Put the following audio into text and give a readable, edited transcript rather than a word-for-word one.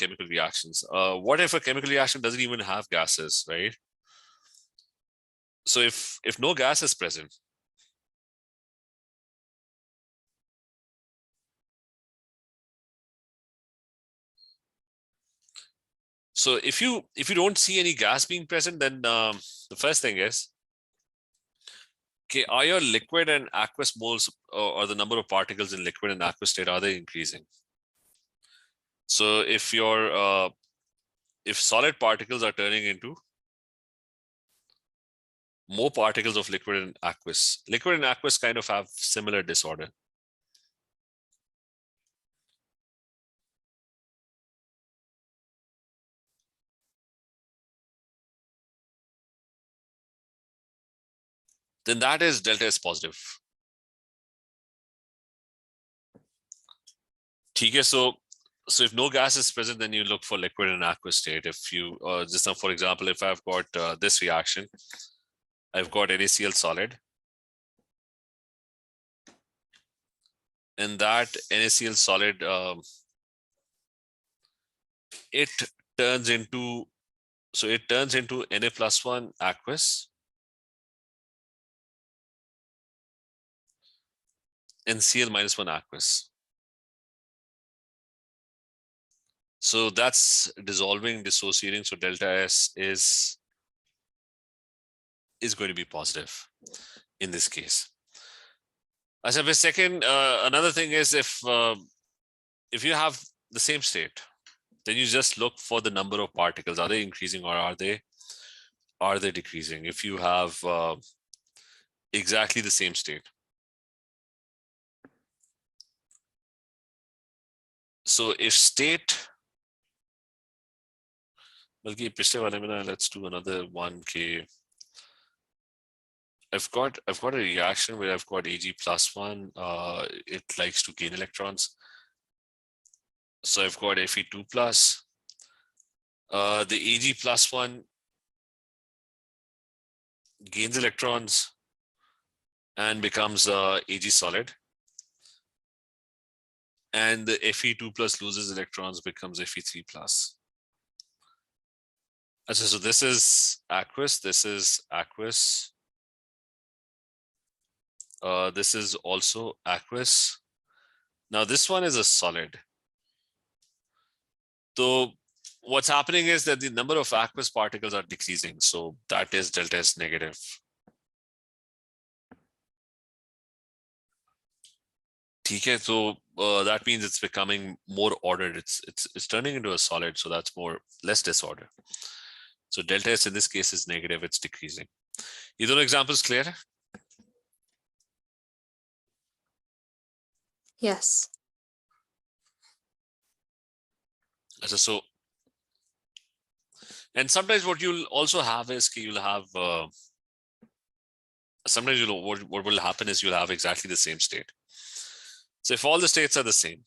chemical reactions. What if a chemical reaction doesn't even have gases, right? So if no gas is present, so if you don't see any gas being present, then the first thing is, okay, are your liquid and aqueous moles, or the number of particles in liquid and aqueous state, are they increasing? So if your if solid particles are turning into more particles of liquid and aqueous kind of have similar disorder. Then that is delta S positive. Okay, so if no gas is present, then you look for liquid and aqueous state. If you just now, for example, if I've got this reaction, I've got NaCl solid, and that NaCl solid, it turns into Na+1 aqueous and Cl-1 aqueous. So that's dissolving, dissociating. So delta S is going to be positive in this case. As a second, another thing is if you have the same state, then you just look for the number of particles. Are they increasing or are they decreasing? If you have exactly the same state. So if state, let's do another one. Okay, I've got a reaction where I've got Ag+1. It likes to gain electrons. So I've got Fe2+. The Ag+1 gains electrons and becomes Ag solid. And the Fe2+ loses electrons, becomes Fe3+. So this is aqueous, this is aqueous. This is also aqueous. Now this one is a solid. So what's happening is that the number of aqueous particles are decreasing. So that is delta S negative. Okay, so that means it's becoming more ordered. It's turning into a solid, so that's less disorder. So delta S in this case is negative, it's decreasing. These are examples clear? Yes. So, and sometimes what you'll also have is you'll have sometimes what will happen is you'll have exactly the same state. So if all the states are the same,